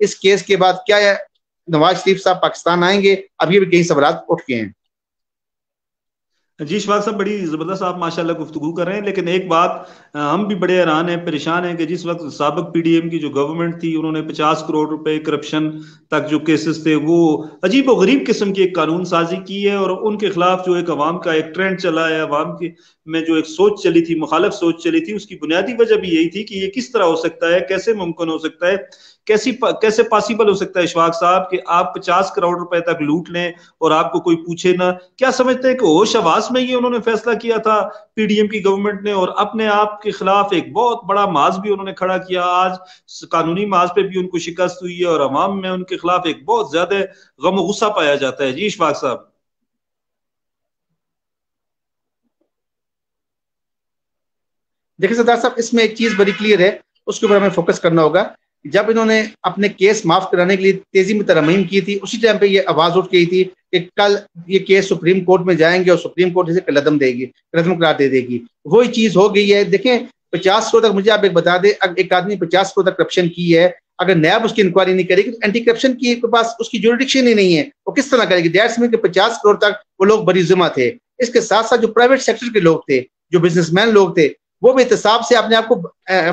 اس case کے بعد کیا نواز شریف صاحب پاکستان آئیں گے؟ اب یہ بھی کئی سوالات اٹھ گئے ہیں. جی اشفاق صاحب بڑی زبردست آپ ماشاءاللہ گفتگو کر رہے ہیں، لیکن ایک بات ہم بھی بڑے حیران ہیں، پریشان ہیں کہ جس وقت سابق پی ڈی ایم کی جو گورنمنٹ تھی انہوں نے 50 کروڑ روپے کرپشن تک جو کیسز تھے وہ عجیب و غریب قسم کی ایک قانون سازی کی ہے، اور ان کے خلاف جو ایک عوام کا ایک ٹرینڈ چلا ہے، عوام کے میں جو ایک سوچ چلی تھی، مخالف سوچ چلی تھی، اس کی بنیادی وجہ بھی یہی تھی کہ یہ کس طرح ہو سکتا ہے، کیسے ممکن ہو سکتا ہے، کیسے پاسبل ہو سکتا ہے اشفاق صاحب کہ آپ 50 کروڑ روپے تک لوٹ لیں اور آپ کو کوئی پوچھے نہ. کیا سمجھتے ہیں کہ ہوش حواس میں یہ انہوں نے فیصلہ کیا تھا پی ڈی ایم کی گورنمنٹ نے، اور اپنے آپ کے خلاف ایک بہت بڑا محاذ بھی انہوں نے کھڑا کیا، آج قانونی محاذ پہ بھی ان کو شکست ہوئی ہے اور عوام میں ان کے خلاف ایک بہت زیادہ غم و غصہ پایا جاتا ہے. جی اشفاق صاحب. دیکھیں سردار صاحب، اس میں ایک چیز بڑی کلیئر ہے، اس کے اوپر ہمیں فوکس کرنا ہوگا. جب انہوں نے اپنے کیس معاف کرانے کے لیے تیزی میں ترمیم کی تھی، اسی ٹائم پہ یہ آواز اٹھ گئی تھی کہ کل یہ کیس سپریم کورٹ میں جائیں گے اور سپریم کورٹ اسے قلعدم قرار دے دے گی. وہی چیز ہو گئی ہے. دیکھیں 50 کروڑ تک، مجھے آپ ایک بتا دیں، اگر ایک آدمی 50 کروڑ تک کرپشن کی ہے، اگر نیب اس کی انکوائری نہیں کرے گی تو اینٹی کرپشن کی پاس اس کی جوریڈکشن ہی نہیں ہے، وہ کس طرح کرے گی؟ دیٹس مین کہ 50 کروڑ تک وہ لوگ بری ذمہ تھے. اس کے ساتھ ساتھ جو پرائیویٹ سیکٹر کے لوگ تھے، جو بزنس مین لوگ تھے، وہ بھی احتساب سے اپنے آپ کو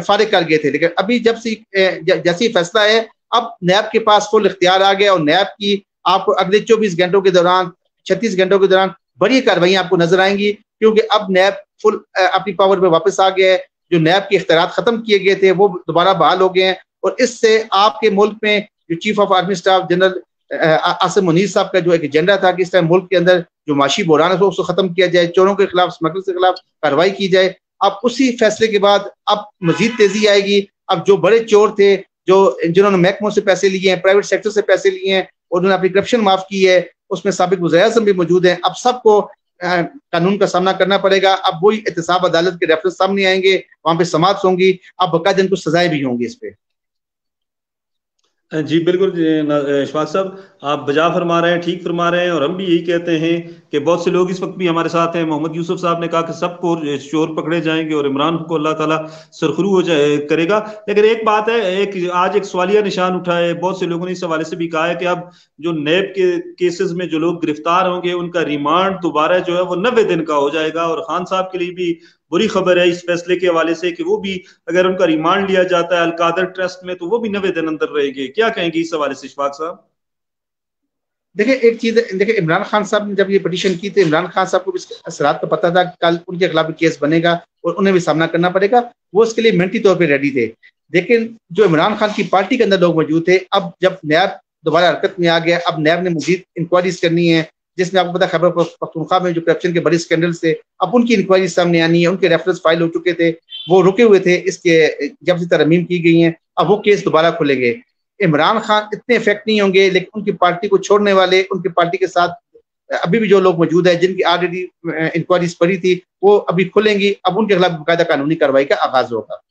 فارغ کر گئے تھے. لیکن ابھی جیسی فیصلہ ہے، اب نیب کے پاس فل اختیار آ گیا، اور نیب کی آپ کو اگلے 24 گھنٹوں کے دوران، 36 گھنٹوں کے دوران بڑی کاروائیاں آپ کو نظر آئیں گی، کیونکہ اب نیب فل اپنی پاور میں واپس آ گیا ہے. جو نیب کے اختیارات ختم کیے گئے تھے وہ دوبارہ بحال ہو گئے ہیں، اور اس سے آپ کے ملک میں جو chief of army staff general Asim Munir صاحب کا جو ایک ایجنڈا تھا کہ اس طرح ملک کے اندر جو معاشی بحران ہے اس کو ختم کیا جائے، چوروں کے خلاف، اسمگلر کے خلاف کارروائی کی جائے، اب اسی فیصلے کے بعد اب مزید تیزی آئے گی. اب جو بڑے چور تھے، جنہوں نے محکموں سے پیسے لیے ہیں، پرائیویٹ سیکٹر سے پیسے لیے ہیں، اور انہوں نے اپنی کرپشن معاف کی ہے، اس میں سابق وزیر اعظم بھی موجود ہیں، اب سب کو قانون کا سامنا کرنا پڑے گا. اب وہی احتساب عدالت کے ریفرنس سامنے آئیں گے، وہاں پہ سماعت ہوں گی، اب باقاعدہ ان کو سزائیں بھی ہوں گی اس پہ. جی بالکل اشفاق صاحب، آپ بجا فرما رہے ہیں، ٹھیک فرما رہے ہیں، اور ہم بھی یہی کہتے ہیں کہ بہت سے لوگ اس وقت بھی ہمارے ساتھ ہیں. محمد یوسف صاحب نے کہا کہ سب کو چور پکڑے جائیں گے اور عمران کو اللہ تعالیٰ سرخرو ہو جائے کرے گا. لیکن ایک بات ہے، آج ایک سوالیہ نشان اٹھا ہے، بہت سے لوگوں نے اس حوالے سے بھی کہا ہے کہ اب جو نیب کے کیسز میں جو لوگ گرفتار ہوں گے ان کا ریمانڈ دوبارہ جو ہے وہ 90 دن کا ہو جائے گا. اور خان صاحب کے لیے بھی بری خبر ہے اس فیصلے کے حوالے سے کہ وہ بھی اگر ان کا ریمانڈ لیا جاتا ہے القادر ٹرسٹ میں تو وہ بھی 90 دن اندر رہے گے. کیا کہیں گے اس حوالے سے اشفاق صاحب؟ دیکھیں ایک چیز، دیکھیں عمران خان صاحب نے جب یہ پٹیشن کی تھی، عمران خان صاحب کو بھی اس اثرات کا پتہ تھا کہ کل ان کے خلاف بھی کیس بنے گا اور انہیں بھی سامنا کرنا پڑے گا، وہ اس کے لیے منٹی طور پہ ریڈی تھے. لیکن جو عمران خان کی پارٹی کے اندر لوگ موجود تھے، اب جب نیب دوبارہ حرکت میں آ گیا، اب نیب نے مزید انکوائریز کرنی ہے، جس میں آپ کو پتا خیبر پختونخوا میں جو کرپشن کے بڑے اسکینڈلز تھے، اب ان کی انکوائری سامنے آنی ہے، ان کے ریفرنس فائل ہو چکے تھے، وہ رکے ہوئے تھے اس کے جب سے ترمیم کی گئی ہیں، اب وہ کیس دوبارہ کھلیں گے. عمران خان اتنے افیکٹ نہیں ہوں گے، لیکن ان کی پارٹی کو چھوڑنے والے، ان کی پارٹی کے ساتھ ابھی بھی جو لوگ موجود ہیں جن کی آلریڈی انکوائریز پڑی تھی وہ ابھی کھلیں گی، اب ان کے خلاف باقاعدہ قانونی کارروائی کا آغاز ہوگا.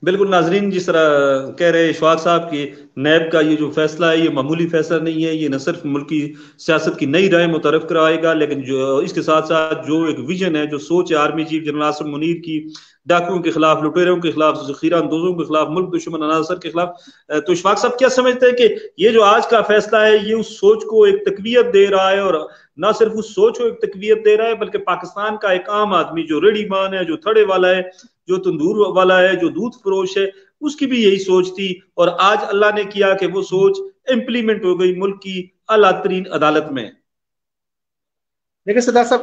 بالکل ناظرین، جس طرح کہہ رہے اشفاق صاحب کی نیب کا یہ جو فیصلہ ہے یہ معمولی فیصلہ نہیں ہے، یہ نہ صرف ملکی سیاست کی نئی رائے متعارف کرائے گا، لیکن جو اس کے ساتھ ساتھ جو ایک ویژن ہے، جو سوچ ہے army chief general Asim Munir کی، ڈاکوؤں کے خلاف، لٹیروں کے خلاف، ذخیرہ اندوزوں کے خلاف، ملک دشمن عناصر کے خلاف، تو اشفاق صاحب کیا سمجھتے ہیں کہ یہ جو آج کا فیصلہ ہے یہ اس سوچ کو ایک تقویت دے رہا ہے، اور نہ صرف اس سوچ کو ایک تقویت دے رہا ہے بلکہ پاکستان کا ایک عام آدمی جو ریڈی مان ہے، جو تھڑے والا ہے، جو تندور والا ہے، جو دودھ فروش ہے، اس کی بھی یہی سوچ تھی، اور آج اللہ نے کیا کہ وہ سوچ امپلیمنٹ ہو گئی ملک کی اعلیٰ ترین عدالت میں. لیکن سردار صاحب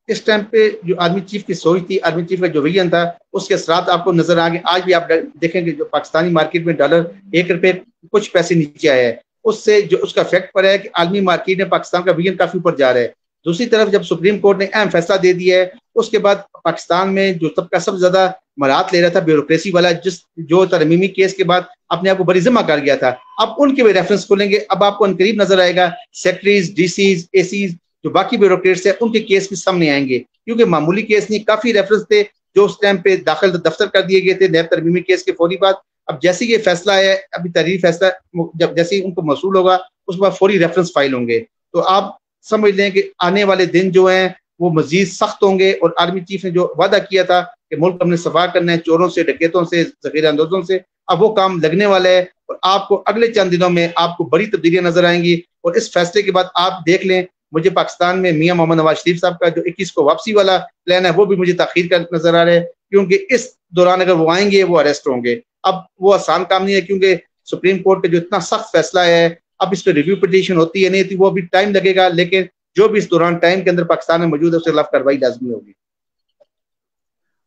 اس ٹائم پہ جو آرمی چیف کی سوچ تھی، آرمی چیف کا جو ویژن تھا، اس کے اثرات آپ کو نظر آ گئے. آج بھی آپ دیکھیں گے جو پاکستانی مارکیٹ میں ڈالر 1 روپے کچھ پیسے نیچے آیا ہے، اس سے جو اس کا افیکٹ پڑا ہے کہ عالمی مارکیٹ میں پاکستان کا ویژن کافی اوپر جا رہا ہے. دوسری طرف جب سپریم کورٹ نے اہم فیصلہ دے دیا ہے، اس کے بعد پاکستان میں جو طبقہ سب سے زیادہ مرات لے رہا تھا بیوروکریسی والا، جو ترمیمی کیس کے بعد اپنے آپ کو بڑی ذمہ کر گیا تھا، اب ان کے بھی ریفرنس کھولیں گے. اب آپ کو عنقریب نظر آئے گا سیکٹریز، ڈی سیز، اے سیز، جو باقی بیوروکریٹس ہیں ان کے کیس بھی سامنے آئیں گے، کیونکہ معمولی کیس نہیں، کافی ریفرنس تھے جو اس ٹائم پہ دفتر کر دیے گئے تھے نیب ترمیمی کیس کے فوری بعد. اب جیسے یہ فیصلہ ہے، ابھی تحریری فیصلہ جب جیسے ان کو موصول ہوگا اس کے بعد فوری ریفرنس فائل ہوں گے. تو آپ سمجھ لیں کہ آنے والے دن جو ہیں وہ مزید سخت ہوں گے، اور آرمی چیف نے جو وعدہ کیا تھا کہ ملک ہم نے صفا کرنا ہے چوروں سے، ڈکیتوں سے، ذخیرہ اندوزوں سے، اب وہ کام لگنے والا ہے اور آپ کو اگلے چند دنوں میں آپ کو بڑی تبدیلیاں نظر آئیں گی. اور اس فیصلے کے بعد آپ دیکھ لیں, مجھے پاکستان میں میاں محمد نواز شریف صاحب کا جو 21 کو واپسی والا پلان ہے وہ بھی مجھے تاخیر کا نظر آ رہا ہے, کیونکہ اس دوران اگر وہ آئیں گے وہ اریسٹ ہوں گے. اب وہ آسان کام نہیں ہے, کیونکہ سپریم کورٹ کا جو اتنا سخت فیصلہ ہے, اب اس پہ ریویو پٹیشن ہوتی ہے نہیں ہوتی, وہ بھی ٹائم لگے گا, لیکن جو بھی اس دوران ٹائم کے اندر پاکستان میں موجود ہے اس کے خلاف کارروائی لازمی ہوگی.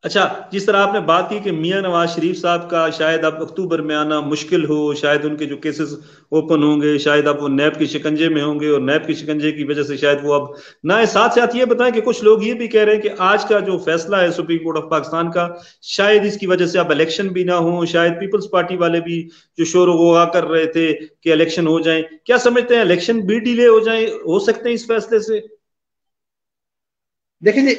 اچھا, جس طرح آپ نے بات کی کہ میاں نواز شریف صاحب کا شاید اب اکتوبر میں آنا مشکل ہو, شاید ان کے جو کیسز اوپن ہوں گے, شاید اب وہ نیب کے شکنجے میں ہوں گے اور نیب کے شکنجے کی وجہ سے شاید وہ اب نہ آئے. ساتھ ساتھ یہ بتائیں کہ کچھ لوگ یہ بھی کہہ رہے ہیں کہ آج کا جو فیصلہ ہے سپریم کورٹ آف پاکستان کا, شاید اس کی وجہ سے اب الیکشن بھی نہ ہوں, شاید پیپلز پارٹی والے بھی جو شور و غوغا کر رہے تھے کہ الیکشن ہو جائیں, کیا سمجھتے ہیں الیکشن بھی ڈیلے ہو جائیں, ہو سکتے ہیں اس فیصلے سے؟ دیکھیں جی,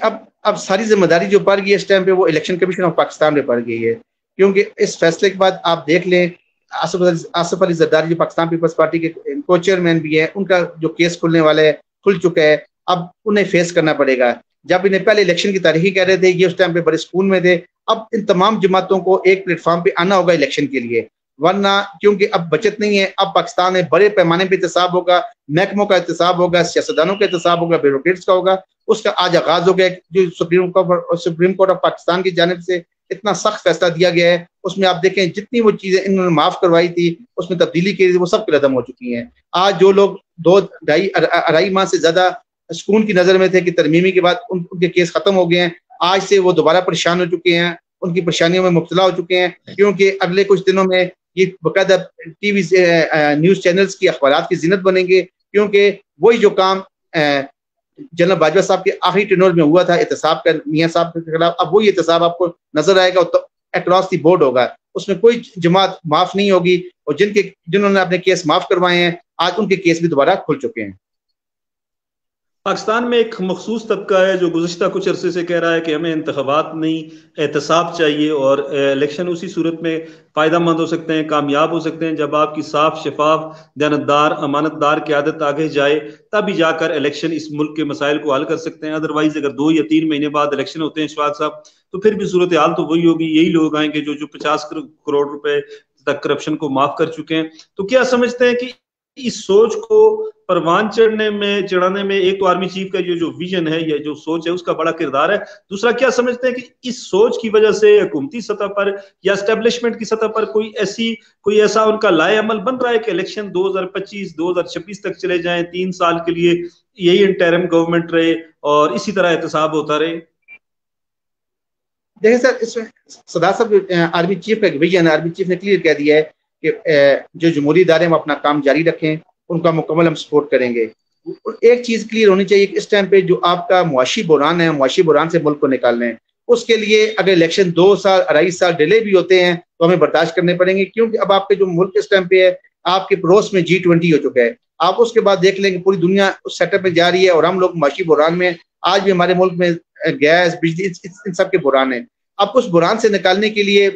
اب ساری ذمہ داری جو پڑ گئی ہے اس ٹائم پہ وہ الیکشن کمیشن آف پاکستان پہ پڑ گئی ہے, کیونکہ اس فیصلے کے بعد آپ دیکھ لیں آصف علی زرداری جو پاکستان پیپلز پارٹی کے کو چیئرمین بھی ہیں, ان کا جو کیس کھلنے والا ہے کھل چکا ہے, اب انہیں فیس کرنا پڑے گا. جب انہیں پہلے الیکشن کی تاریخی کہہ رہے تھے, یہ اس ٹائم پہ بڑے سکون میں تھے, اب ان تمام جماعتوں کو ایک پلیٹ فارم پہ آنا ہوگا الیکشن کے لیے, ورنہ کیونکہ اب بچت نہیں ہے. اب پاکستان میں بڑے پیمانے پہ احتساب ہوگا, محکموں کا احتساب ہوگا, سیاستدانوں کا احتساب ہوگا, بیوروکریٹس کا ہوگا. اس کا آج آغاز ہو گیا, جو سپریم کورٹ آف پاکستان کی جانب سے اتنا سخت فیصلہ دیا گیا ہے, اس میں آپ دیکھیں جتنی وہ چیزیں انہوں نے معاف کروائی تھی, اس میں تبدیلی کی تھی, وہ سب ختم ہو چکی ہیں. آج جو لوگ 2-2.5 ماہ سے زیادہ سکون کی نظر میں تھے کہ ترمیمی کے بعد ان کے کیس ختم ہو گئے ہیں, آج سے وہ دوبارہ پریشان ہو چکے ہیں, ان کی پریشانیوں میں مبتلا ہو چکے ہیں, کیونکہ اگلے کچھ دنوں میں یہ باقاعدہ ٹی وی نیوز چینلز کی اخبارات کی زینت بنیں گے, کیونکہ وہی جو کام جنرل باجوہ صاحب کے آخری ٹینور میں ہوا تھا احتساب کا میاں صاحب کے خلاف, اب وہی احتساب آپ کو نظر آئے گا, اکراس دی بورڈ ہوگا, اس میں کوئی جماعت معاف نہیں ہوگی. اور جنہوں نے اپنے کیس معاف کروائے ہیں, آج ان کے کیس بھی دوبارہ کھل چکے ہیں. پاکستان میں ایک مخصوص طبقہ ہے جو گزشتہ کچھ عرصے سے کہہ رہا ہے کہ ہمیں انتخابات نہیں احتساب چاہیے, اور الیکشن اسی صورت میں فائدہ مند ہو سکتے ہیں, کامیاب ہو سکتے ہیں جب آپ کی صاف شفاف دیانتدار امانت دار قیادت آگے جائے, تبھی جا کر الیکشن اس ملک کے مسائل کو حل کر سکتے ہیں. ادروائز اگر 2 یا 3 مہینے بعد الیکشن ہوتے ہیں اشفاق صاحب, تو پھر بھی صورتحال تو وہی ہوگی, یہی لوگ آئیں گے جو 50 کروڑ روپے تک کرپشن کو معاف کر چکے ہیں. تو کیا سمجھتے ہیں کہ اس سوچ کو پروان چڑھانے میں ایک تو آرمی چیف کا یہ جو ویژن ہے یا جو سوچ ہے اس کا بڑا کردار ہے, دوسرا کیا سمجھتے ہیں کہ اس سوچ کی وجہ سے حکومتی سطح پر یا اسٹیبلشمنٹ کی سطح پر کوئی ایسا ان کا لائے عمل بن رہا ہے کہ الیکشن 2025-2026 تک چلے جائیں, 3 سال کے لیے یہی انٹرم گورنمنٹ رہے اور اسی طرح احتساب ہوتا رہے؟ دیکھیں سر, اس میں صدر صاحب آرمی چیف کا ایک ویژن ہے, آرمی چیف نے کلیئر کہہ دیا ہے کہ جو جمہوری ادارے ہیں وہ اپنا کام جاری رکھیں, ان کا مکمل ہم سپورٹ کریں گے. ایک چیز کلیئر ہونی چاہیے کہ اس ٹائم پہ جو آپ کا معاشی بحران ہے, معاشی بحران سے ملک کو نکالنا ہے, اس کے لیے اگر الیکشن 2 سال 2.5 سال ڈیلے بھی ہوتے ہیں تو ہمیں برداشت کرنے پڑیں گے, کیونکہ اب آپ کے جو ملک اس ٹائم پہ ہے, آپ کے پڑوس میں G20 ہو چکا ہے. آپ اس کے بعد دیکھ لیں کہ پوری دنیا اس سیٹ اپ میں جا رہی ہے اور ہم لوگ معاشی بحران میں, آج بھی ہمارے ملک میں گیس بجلی ان سب کے بحران ہیں. اب اس بحران سے نکالنے کے لیے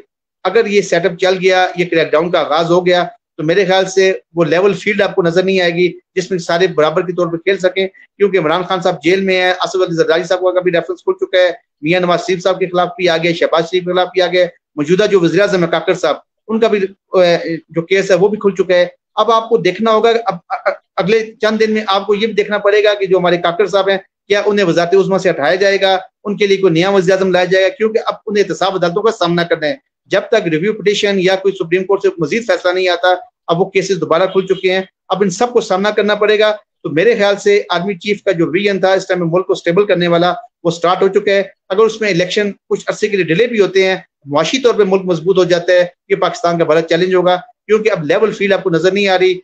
اگر یہ سیٹ اپ چل گیا, یہ کریک ڈاؤن کا آغاز ہو گیا, تو میرے خیال سے وہ لیول فیلڈ آپ کو نظر نہیں آئے گی جس میں سارے برابر کے طور پہ کھیل سکیں, کیونکہ عمران خان صاحب جیل میں ہیں, آصف علی زرداری صاحب کا بھی ریفرنس کھل چکا ہے, میاں نواز شریف صاحب کے خلاف بھی آ گیا, شہباز شریف کے خلاف بھی آ گیا, موجودہ جو وزیر اعظم کاکڑ صاحب ان کا بھی جو کیس ہے وہ بھی کھل چکا ہے. اب آپ کو دیکھنا ہوگا, اب اگلے چند دن میں آپ کو یہ بھی دیکھنا پڑے گا کہ جو ہمارے کاکڑ صاحب ہیں کیا انہیں وزارت عظمیٰ سے ہٹایا جائے گا, ان کے لیے کوئی نیا وزیر اعظم لایا جائے گا, کیونکہ اب انہیں احتساب عدالتوں کا سامنا کرنا ہے. جب تک ریویو پٹیشن یا کوئی سپریم کورٹ سے مزید فیصلہ نہیں آتا, اب وہ کیسز دوبارہ کھل چکے ہیں, اب ان سب کو سامنا کرنا پڑے گا. تو میرے خیال سے آرمی چیف کا جو ویژن تھا اس ٹائم میں ملک کو سٹیبل کرنے والا, وہ سٹارٹ ہو چکا ہے. اگر اس میں الیکشن کچھ عرصے کے لیے ڈیلے بھی ہوتے ہیں, معاشی طور پہ ملک مضبوط ہو جاتا ہے, یہ پاکستان کا بڑا چیلنج ہوگا, کیونکہ اب لیول فیلڈ آپ کو نظر نہیں آ رہی.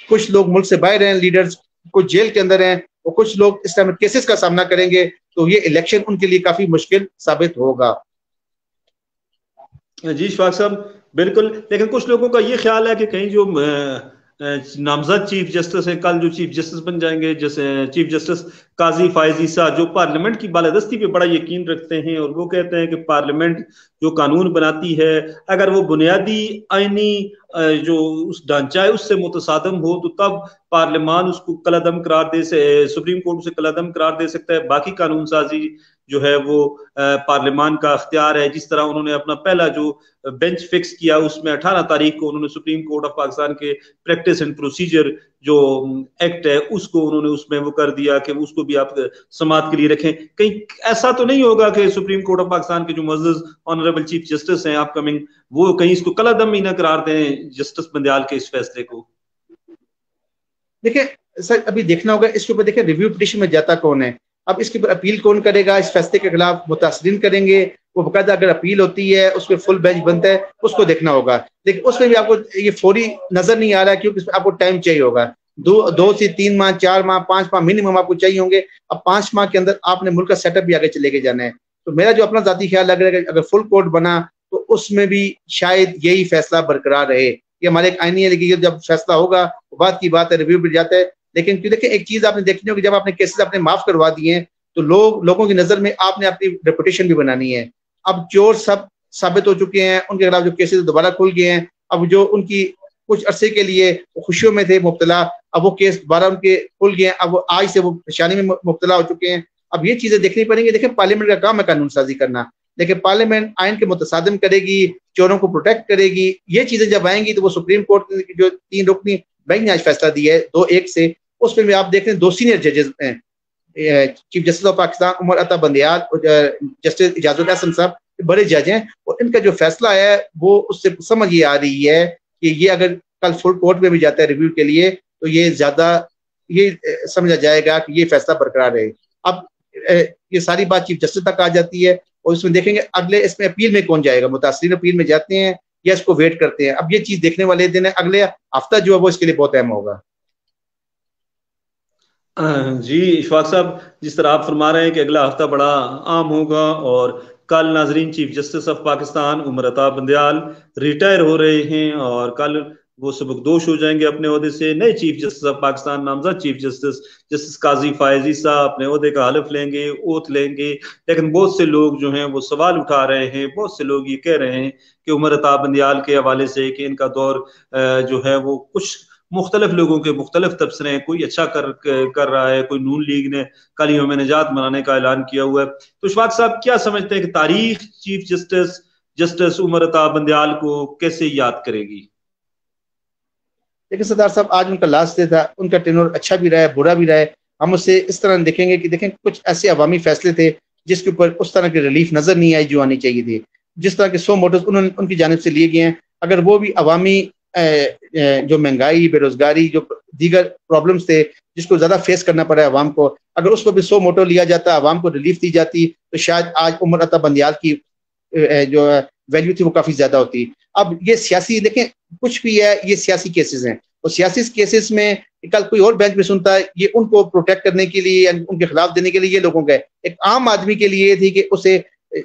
کچھ لوگ ملک سے باہر ہیں, لیڈرز کچھ جیل کے اندر ہیں, اور کچھ لوگ اس ٹائم کیسز کا سامنا کریں گے, تو یہ الیکشن ان کے لیے کافی مشکل ثابت ہوگا. جی اشفاق صاحب بالکل, لیکن کچھ لوگوں کا یہ خیال ہے کہ کہیں جو نامزد چیف جسٹس ہے, کل جو چیف جسٹس بن جائیں گے, جیسے چیف جسٹس قاضی فائز عیسیٰ, جو پارلیمنٹ کی بالادستی پہ بڑا یقین رکھتے ہیں, اور وہ کہتے ہیں کہ پارلیمنٹ جو قانون بناتی ہے اگر وہ بنیادی آئینی جو اس ڈھانچہ ہے اس سے متصادم ہو تو تب پارلیمان اس کو کالعدم قرار دے, سپریم کورٹ اسے کالعدم قرار دے سکتا ہے. باقی قانون سازی جو ہے وہ پارلیمان کا اختیار ہے. جس طرح انہوں نے اپنا پہلا جو بینچ فکس کیا اس میں 18 تاریخ کو انہوں نے سپریم کورٹ آف پاکستان کے پریکٹس اینڈ پروسیجر جو ایکٹ ہے اس کو انہوں نے اس میں وہ کر دیا کہ اس کو بھی آپ سماعت کے لیے رکھیں. کہیں ایسا تو نہیں ہوگا کہ سپریم کورٹ آف پاکستان کے جو معزز آنریبل چیف جسٹس ہیں اپ کمنگ وہ کہیں اس کو کلعدم ہی نہ قرار دیں جسٹس بندیال کے اس فیصلے کو؟ دیکھیں سر ابھی دیکھنا ہوگا اس کے اوپر. دیکھیں ریویو پٹیشن میں جاتا کون ہے, اب اس کے اوپر اپیل کون کرے گا, اس فیصلے کے خلاف متاثرین کریں گے, وہ باقاعدہ اگر اپیل ہوتی ہے اس پہ فل بینچ بنتا ہے اس کو دیکھنا ہوگا. لیکن اس میں بھی آپ کو یہ فوری نظر نہیں آ رہا ہے کیونکہ اس میں آپ کو ٹائم چاہیے ہوگا. 2 سے 3 ماہ 4 ماہ 5 ماہ منیمم آپ کو چاہیے ہوں گے. اب 5 ماہ کے اندر آپ نے ملک کا سیٹ اپ بھی آگے چلے کے جانا ہے. تو میرا جو اپنا ذاتی خیال لگ رہا ہے کہ اگر فل کورٹ بنا تو اس میں بھی شاید یہی فیصلہ برقرار رہے. یہ ہمارے ایک آئینی ہے, لیکن جب فیصلہ ہوگا بات کی بات ہے, ریویو پہ جاتا ہے. لیکن دیکھیں ایک چیز آپ نے دیکھنی ہوگی, جب آپ نے کیسز اپنے معاف کروا دیے ہیں تو لوگوں کی نظر میں آپ نے اپنی ریپوٹیشن بھی بنانی ہے. اب چور سب ثابت ہو چکے ہیں, ان کے خلاف جو کیسز دوبارہ کھل گئے ہیں. اب جو ان کی کچھ عرصے کے لیے خوشیوں میں تھے مبتلا, اب وہ کیس دوبارہ ان کے کھل گئے ہیں, اب آج سے وہ پریشانی میں مبتلا ہو چکے ہیں. اب یہ چیزیں دیکھنی پڑیں گی. دیکھیں پارلیمنٹ کا کام ہے قانون سازی کرنا, لیکن پارلیمنٹ آئین کے متصادم کرے گی, چوروں کو پروٹیکٹ کرے گی. یہ چیزیں جب آئیں گی تو وہ سپریم کورٹ نے جو 3 رکنی بینچ نے آج فیصلہ دیا ہے 2-1 سے, اس میں بھی آپ دیکھ رہے ہیں 2 سینئر ججز ہیں, chief justice of Pakistan Umar Ata Bandial اور جسٹس اجاز الحسن صاحب بڑے جج ہیں, اور ان کا جو فیصلہ ہے وہ اس سے سمجھ یہ آ رہی ہے کہ یہ اگر کل فل کورٹ میں بھی جاتا ہے ریویو کے لیے تو یہ زیادہ یہ سمجھا جائے گا کہ یہ فیصلہ برقرار ہے. اب یہ ساری بات چیف جسٹس تک آ جاتی ہے, اور اس میں دیکھیں گے اگلے اس میں اپیل میں کون جائے گا, متاثرین اپیل میں جاتے ہیں یا اس کو ویٹ کرتے ہیں. اب یہ چیز دیکھنے والے دن ہے, اگلے ہفتہ جو ہے وہ اس کے لیے بہت اہم ہوگا. جی اشفاق صاحب, جس طرح آپ فرما رہے ہیں کہ اگلا ہفتہ بڑا عام ہوگا, اور کل ناظرین chief justice of Pakistan Umar Ata Bandial retire ہو رہے ہیں, اور کل وہ سبکدوش ہو جائیں گے اپنے عہدے سے. نئے چیف جسٹس آف پاکستان نامزد چیف جسٹس قاضی فائز عیسیٰ اپنے عہدے کا حلف لیں گے, اوتھ لیں گے. لیکن بہت سے لوگ جو ہیں وہ سوال اٹھا رہے ہیں, بہت سے لوگ یہ کہہ رہے ہیں کہ عمر عطا بندیال کے حوالے سے کہ ان کا دور جو ہے وہ کچھ مختلف لوگوں کے مختلف تبصرے ہیں, کوئی اچھا کر رہا ہے, کوئی نون لیگ نے کل یوم نجات منانے کا اعلان کیا ہوا ہے. تو اشفاق صاحب کیا سمجھتے ہیں کہ تاریخ چیف جسٹس عمر عطا بندیال کو کیسے یاد کرے گی؟ لیکن سردار صاحب آج ان کا لاسٹ ڈے تھا, ان کا ٹینور اچھا بھی رہا ہے برا بھی رہا ہے. ہم اسے اس طرح دیکھیں گے کہ دیکھیں کچھ ایسے عوامی فیصلے تھے جس کے اوپر اس طرح کی ریلیف نظر نہیں آئی جو آنی چاہیے تھی. جس طرح کے 100 موٹرز ان کی جانب سے لیے گئے ہیں, اگر وہ بھی عوامی جو مہنگائی, بے روزگاری, جو دیگر پرابلمس تھے جس کو زیادہ فیس کرنا پڑا ہے عوام کو, اگر اس کو بھی 100 موٹر لیا جاتا, عوام کو ریلیف دی جاتی, تو شاید آج عمر عطا بندیال کی جو ویلیو تھی وہ کافی زیادہ ہوتی. اب یہ سیاسی دیکھیں کچھ بھی ہے, یہ سیاسی کیسز ہیں, اور سیاسی کیسز میں کل کوئی اور بینچ میں سنتا ہے, یہ ان کو پروٹیکٹ کرنے کے لیے یا ان کے خلاف دینے کے لیے یہ لوگوں کا ہے. ایک عام آدمی کے لیے یہ تھی کہ اسے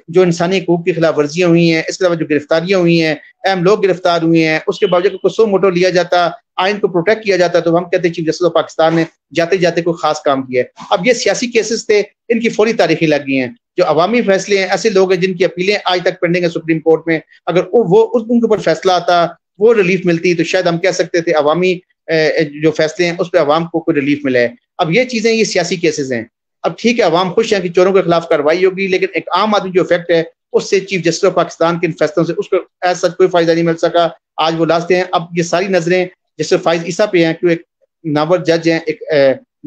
جو انسانی حقوق کی خلاف ورزیاں ہوئی ہیں, اس کے علاوہ جو گرفتاریاں ہوئی ہیں, اہم لوگ گرفتار ہوئے ہیں, اس کے باوجود کوئی 100 موٹر لیا جاتا, آئین کو پروٹیکٹ کیا جاتا, تو ہم کہتے ہیں چیف جسٹس آف پاکستان نے جاتے جاتے کوئی خاص کام کیا ہے. اب یہ سیاسی کیسز تھے, ان کی فوری تاریخی لگ گئی ہیں. جو عوامی فیصلے ہیں, ایسے لوگ ہیں جن کی اپیلیں آج تک پینڈنگ ہیں سپریم کورٹ میں, اگر وہ ان کے اوپر فیصلہ آتا, وہ ریلیف ملتی, تو شاید ہم کہہ سکتے تھے عوامی جو فیصلے ہیں اس پہ عوام کو کوئی ریلیف ملے. اب یہ چیزیں یہ سیاسی کیسز ہیں. اب ٹھیک ہے عوام خوش ہیں کہ چوروں کے خلاف کارروائی ہوگی, لیکن ایک عام آدمی جو افیکٹ ہے اس سے چیف جسٹس آف پاکستان کے ان فیصلوں سے اس کو ایسا کوئی فائدہ نہیں مل سکا. آج وہ لاسٹ ہیں. اب یہ ساری نظریں جسٹس فائز عیسیٰ پہ ہیں, کیوں ایک نامور جج ہیں,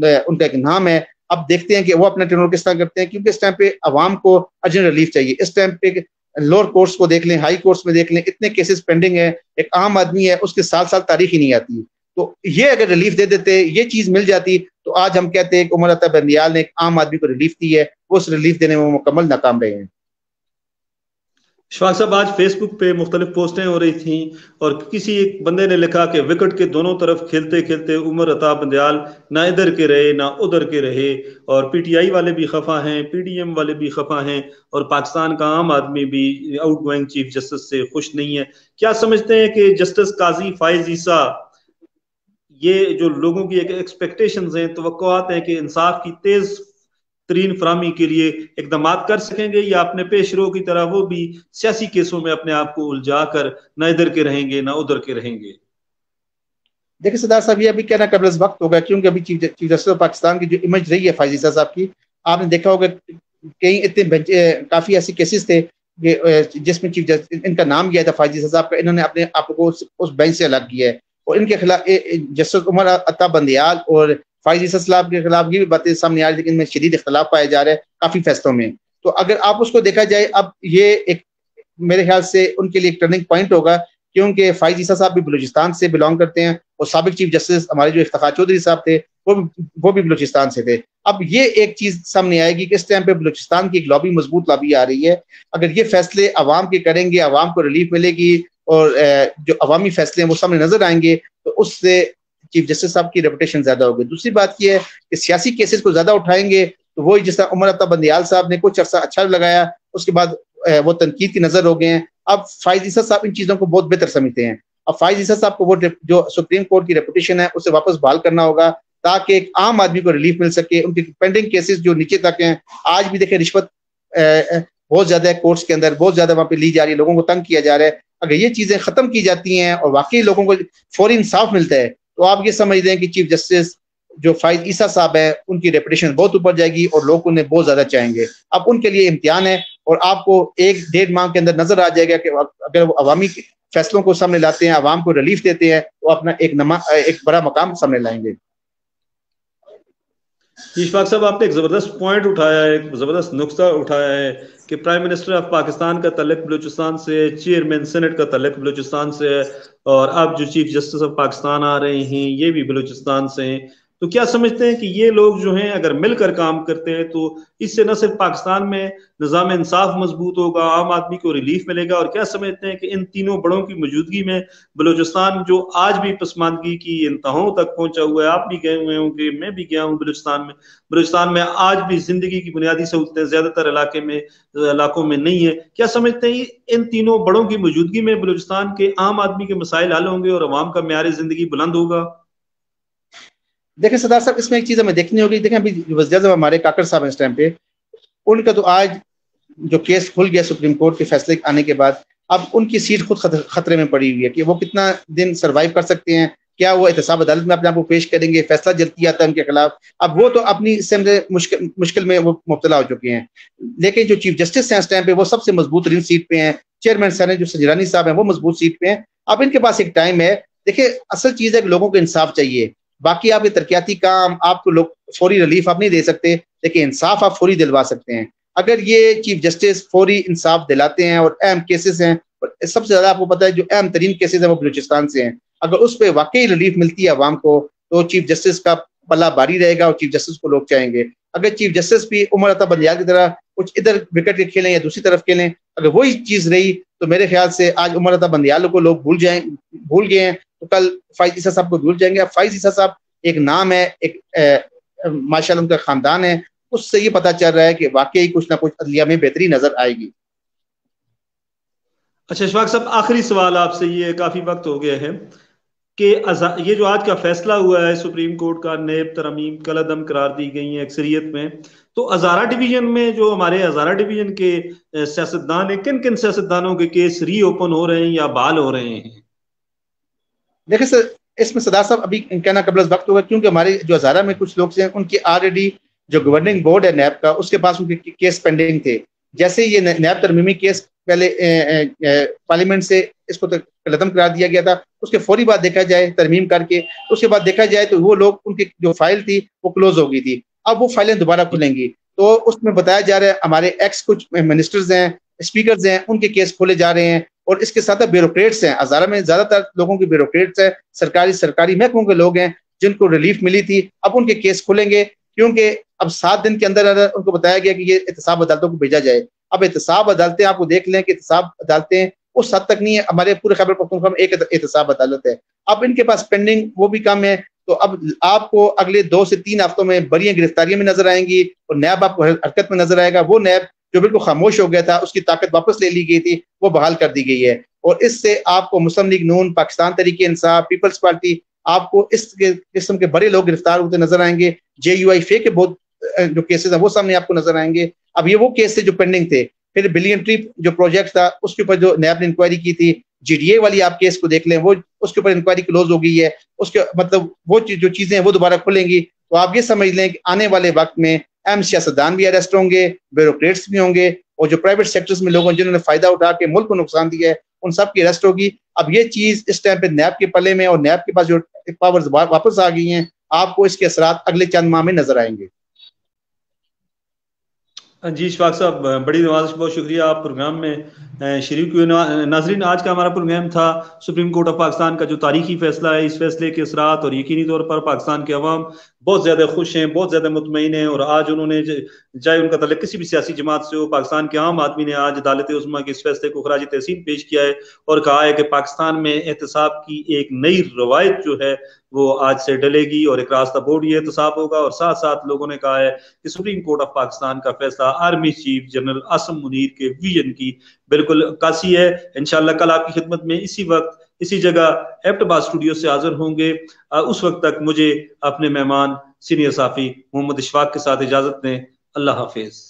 ان کا ایک نام ہے. اب دیکھتے ہیں کہ وہ اپنا ٹینور کس طرح کرتے ہیں, کیونکہ اس ٹائم پہ عوام کو ارجنٹ ریلیف چاہیے. اس ٹائم پہ لوور کورٹس کو دیکھ لیں, ہائی کورٹس میں دیکھ لیں, اتنے کیسز پینڈنگ ہیں. ایک عام آدمی ہے, اس کے سال تاریخ ہی نہیں آتی. تو یہ اگر ریلیف دے دیتے, یہ چیز مل جاتی, تو آج ہم کہتے ہیں کہ عمر عطا بندیال نے ایک عام آدمی کو ریلیف دی ہے, وہ اس ریلیف دینے میں مکمل ناکام رہے ہیں. اشفاق صاحب, آج فیس بک پہ مختلف پوسٹیں ہو رہی تھیں, اور کسی ایک بندے نے لکھا کہ وکٹ کے دونوں طرف کھیلتے کھیلتے عمر عطا بندیال نہ ادھر کے رہے نہ ادھر کے رہے, اور پی ٹی آئی والے بھی خفا ہیں, پی ڈی ایم والے بھی خفا ہیں, اور پاکستان کا عام آدمی بھی آؤٹ گوئنگ چیف جسٹس سے خوش نہیں ہے. کیا سمجھتے ہیں کہ جسٹس قاضی فائز عیسیٰ یہ جو لوگوں کی ایکسپیکٹیشنز ہیں, توقعات ہیں کہ انصاف کی تیز ترین فراہمی کے لیے اقدامات کر سکیں گے, یا اپنے پیش رو کی طرح وہ بھی سیاسی کیسوں میں اپنے آپ کو الجھا کر نہ ادھر کے رہیں گے نہ ادھر کے رہیں گے؟ دیکھیں سردار صاحب, یہ ابھی کہنا قبل از وقت ہوگا, کیونکہ ابھی چیف جسٹس آف پاکستان کی جو امیج رہی ہے فائز عیسیٰ صاحب کی, آپ نے دیکھا ہوگا کئی اتنے کافی ایسے کیسز تھے جس میں چیف جسٹس ان کا نام گیا تھا فائز عیسیٰ صاحب کا، انہوں نے اپنے آپ کو اس بینچ سے الگ کیا ہے، اور ان کے خلاف جسٹس عمر عطا بندیال اور فائز عیسیٰ صاحب کے خلاف یہ بھی باتیں سامنے آ رہی، لیکن ان میں شدید اختلاف پایا جا رہا ہے کافی فیصلوں میں۔ تو اگر آپ اس کو دیکھا جائے، اب یہ ایک میرے خیال سے ان کے لیے ایک ٹرننگ پوائنٹ ہوگا، کیونکہ فائز عیسیٰ صاحب بھی بلوچستان سے بلانگ کرتے ہیں، اور سابق چیف جسٹس ہمارے جو افتخار چودھری صاحب تھے وہ بھی بلوچستان سے تھے۔ اب یہ ایک چیز سامنے آئے گی کہ اس ٹائم پہ بلوچستان کی ایک لابی، مضبوط لابی آ رہی ہے، اگر یہ فیصلے عوام کے کریں گے، عوام کو ریلیف ملے گی، اور جو عوامی فیصلے ہیں وہ سامنے نظر آئیں گے، تو اس سے چیف جسٹس صاحب کی ریپوٹیشن زیادہ ہوگی۔ دوسری بات یہ ہے کہ سیاسی کیسز کو زیادہ اٹھائیں گے تو وہی جس طرح عمر عطا بندیال صاحب نے کچھ عرصہ اچھا لگایا، اس کے بعد وہ تنقید کی نظر ہو گئے ہیں۔ اب فائز عیسیٰ صاحب ان چیزوں کو بہت بہتر سمجھتے ہیں، اب فائز عیسیٰ صاحب کو وہ جو سپریم کورٹ کی ریپوٹیشن ہے اسے واپس بحال کرنا ہوگا، تاکہ ایک عام آدمی کو ریلیف مل سکے۔ ان کے پینڈنگ کیسز جو نیچے تک ہیں، آج بھی دیکھیں رشوت بہت زیادہ ہے کورٹس کے اندر، بہت زیادہ وہاں پہ لی جا رہی ہے، لوگوں کو تنگ کیا جا رہا ہے۔ اگر یہ چیزیں ختم کی جاتی ہیں اور واقعی لوگوں کو فوری انصاف ملتا ہے، تو آپ یہ سمجھ دیں کہ چیف جسٹس جو فائز عیسیٰ صاحب ہے ان کی ریپوٹیشن بہت اوپر جائے گی، اور لوگ انہیں بہت زیادہ چاہیں گے۔ اب ان کے لیے امتحان ہے، اور آپ کو 1-1.5 ماہ کے اندر نظر آ جائے گا کہ اگر وہ عوامی فیصلوں کو سامنے لاتے ہیں، عوام کو ریلیف دیتے ہیں، تو اپنا ایک بڑا مقام سامنے لائیں گے۔ اشفاق صاحب، آپ نے ایک زبردست پوائنٹ اٹھایا ہے، ایک زبردست نقطہ اٹھایا ہے کہ پرائم منسٹر آف پاکستان کا تعلق بلوچستان سے، چیئرمین سینٹ کا تعلق بلوچستان سے ہے، اور اب جو چیف جسٹس آف پاکستان آ رہے ہیں یہ بھی بلوچستان سے ہیں۔ تو کیا سمجھتے ہیں کہ یہ لوگ جو ہیں اگر مل کر کام کرتے ہیں تو اس سے نہ صرف پاکستان میں نظام انصاف مضبوط ہوگا، عام آدمی کو ریلیف ملے گا، اور کیا سمجھتے ہیں کہ ان تینوں بڑوں کی موجودگی میں بلوچستان جو آج بھی پسماندگی کی انتہاؤں تک پہنچا ہوا ہے، آپ بھی گئے ہوئے ہوں گے، میں بھی گیا ہوں بلوچستان میں آج بھی زندگی کی بنیادی سہولتیں زیادہ تر علاقوں میں نہیں ہے، کیا سمجھتے ہیں ان تینوں بڑوں کی موجودگی میں بلوچستان کے عام آدمی کے مسائل حل ہوں گے اور عوام کا معیار زندگی بلند ہوگا؟ دیکھیں سردار صاحب، اس میں ایک چیز ہمیں دیکھنی ہوگی، دیکھیں ابھی وزیر اعظم ہمارے کاکڑ صاحب ہیں اس ٹائم پہ، ان کا تو آج جو کیس کھل گیا سپریم کورٹ کے فیصلے آنے کے بعد، اب ان کی سیٹ خود خطرے میں پڑی ہوئی ہے کہ وہ کتنا دن سروائیو کر سکتے ہیں، کیا وہ احتساب عدالت میں اپنے آپ کو پیش کریں گے، فیصلہ جلدی آتا ہے ان کے خلاف۔ اب وہ تو اپنی مشکل میں وہ مبتلا ہو چکے ہیں، لیکن جو چیف جسٹس ہیں اس ٹائم پہ وہ سب سے مضبوط ترین سیٹ پہ ہیں، چیئرمین سینٹ جو سنجرانی صاحب ہیں وہ مضبوط سیٹ پہ ہیں۔ اب ان کے پاس ایک ٹائم ہے، دیکھیں اصل چیز ہے کہ لوگوں کو انصاف چاہیے، باقی آپ کے ترقیاتی کام آپ کو لوگ فوری ریلیف آپ نہیں دے سکتے، لیکن انصاف آپ فوری دلوا سکتے ہیں۔ اگر یہ چیف جسٹس فوری انصاف دلاتے ہیں، اور اہم کیسز ہیں، سب سے زیادہ آپ کو پتا ہے جو اہم ترین کیسز ہیں وہ بلوچستان سے ہیں، اگر اس پہ واقعی ریلیف ملتی ہے عوام کو، تو چیف جسٹس کا پلہ باری رہے گا اور چیف جسٹس کو لوگ چاہیں گے۔ اگر چیف جسٹس بھی عمر عطا بندیال کی طرح کچھ ادھر وکٹ کے کھیلیں یا دوسری طرف کھیلیں، اگر وہی چیز رہی تو میرے خیال سے آج عمر عطا بندیال کو لوگ بھول گئے ہیں، تو کل فائز عیسیٰ صاحب کو بھول جائیں گے۔ اب فائز عیسیٰ صاحب ایک نام ہے، ایک ماشاء اللہ ان کا خاندان ہے، اس سے یہ پتا چل رہا ہے کہ واقعی کچھ نہ کچھ عدلیہ میں بہتری نظر آئے گی۔ اچھا اشفاق صاحب، آخری سوال آپ سے، یہ کافی وقت ہو گیا ہے کہ یہ جو آج کا فیصلہ ہوا ہے سپریم کورٹ کا، نیب ترامیم کالعدم قرار دی گئی ہیں اکثریت میں، تو ہزارہ ڈویژن میں جو ہمارے ہزارہ ڈویژن کے سیاستدان ہیں، کن کن سیاستدانوں کے کیس ری اوپن ہو رہے ہیں یا بحال ہو رہے ہیں؟ دیکھیں سر، اس میں صدر صاحب ابھی کہنا قبل از وقت ہوگا، کیونکہ ہمارے جو ہزارہ میں کچھ لوگ ہیں ان کی آلریڈی جو گورننگ بورڈ ہے نیب کا، اس کے پاس ان کے کیس پینڈنگ تھے۔ جیسے یہ نیب ترمیمی کیس پہلے پارلیمنٹ سے اس کو قلعدم قرار دیا گیا تھا، اس کے فوری بعد دیکھا جائے ترمیم کر کے، اس کے بعد دیکھا جائے تو وہ لوگ ان کی جو فائل تھی وہ کلوز ہو گئی تھی، اب وہ فائلیں دوبارہ کھلیں گی۔ تو اس میں بتایا جا رہا ہے ہمارے ایکس کچھ منسٹرز ہیں، اسپیکرز ہیں، ان کے کیس کھولے جا رہے ہیں، اور اس کے ساتھ بیوروکریٹس ہیں، ہزارہ میں زیادہ تر لوگوں کی بیوروکریٹس ہیں، سرکاری محکموں کے لوگ ہیں جن کو ریلیف ملی تھی، اب ان کے کیس کھلیں گے، کیونکہ اب 7 دن کے اندر ان کو بتایا گیا کہ یہ احتساب عدالتوں کو بھیجا جائے۔ اب احتساب عدالتیں آپ کو دیکھ لیں کہ احتساب عدالتیں اس حد تک نہیں ہے، ہمارے پورے خیبر پختونخوا میں ایک احتساب عدالت ہے، اب ان کے پاس پینڈنگ وہ بھی کم ہے، تو اب آپ کو اگلے 2 سے 3 ہفتوں میں بڑی گرفتاریاں میں نظر آئیں گی، اور نیب آپ کو حرکت میں نظر آئے گا۔ وہ نیب جو بالکل خاموش ہو گیا تھا، اس کی طاقت واپس لے لی گئی تھی، وہ بحال کر دی گئی ہے، اور اس سے آپ کو مسلم لیگ نون، پاکستان تحریک انصاف، پیپلز پارٹی، آپ کو اس قسم کے بڑے لوگ گرفتار ہوتے نظر آئیں گے۔ JUI کے بہت جو کیسز ہیں وہ سامنے آپ کو نظر آئیں گے۔ اب یہ وہ کیس تھے جو پینڈنگ تھے، پھر بلین ٹری جو پروجیکٹ تھا اس کے اوپر جو نیب نے انکوائری کی تھی، GDA والی آپ کیس کو دیکھ لیں، وہ اس کے اوپر انکوائری کلوز ہو گئی ہے، اس کے مطلب وہ جو چیزیں ہیں وہ دوبارہ کھلیں گی۔ تو آپ یہ سمجھ لیں کہ آنے والے وقت میں اہم سیاستدان بھی اریسٹ ہوں گے, بیوروکریٹس بھی ہوں گے, اور جو پرائیویٹ سیکٹرز میں لوگوں جنہوں نے فائدہ اٹھا کے ملک کو نقصان دیا ہے ان سب کی اریسٹ ہوگی. اب یہ چیز اس ٹائم پہ نیب کے پلے میں, اور نیب کے پاس جو پاورز واپس آ گئی ہیں, آپ کو اس کے اثرات اگلے چند ماہ میں نظر آئیں گے. جی اشفاق صاحب, بڑی نوازش, بہت شکریہ آپ پروگرام میں شریک ہوئے. ناظرین, آج کا ہمارا پروگرام تھا سپریم کورٹ آف پاکستان کا جو تاریخی فیصلہ ہے, اس فیصلے کے اثرات, اور یقینی طور پر پاکستان کے عوام بہت زیادہ خوش ہیں, بہت زیادہ مطمئن ہیں. اور آج انہوں نے, چاہے ان کا تعلق کسی بھی سیاسی جماعت سے ہو, پاکستان کے عام آدمی نے آج عدالت عظمیٰ کے اس فیصلے کو خراج تحسین پیش کیا ہے اور کہا ہے کہ پاکستان میں احتساب کی ایک نئی روایت جو ہے وہ آج سے ڈلے گی, اور ایک راستہ بورڈ یہ احتساب ہوگا. اور ساتھ ساتھ لوگوں نے کہا ہے کہ سپریم کورٹ آف پاکستان کا فیصلہ army chief general Asim Munir کے ویژن کی بالکل عکاسی ہے. انشاءاللہ کل آپ کی خدمت میں اسی وقت اسی جگہ ایبٹ باز اسٹوڈیو سے حاضر ہوں گے. اس وقت تک مجھے اپنے مہمان سینئر صحافی محمد اشفاق کے ساتھ اجازت دیں. اللہ حافظ.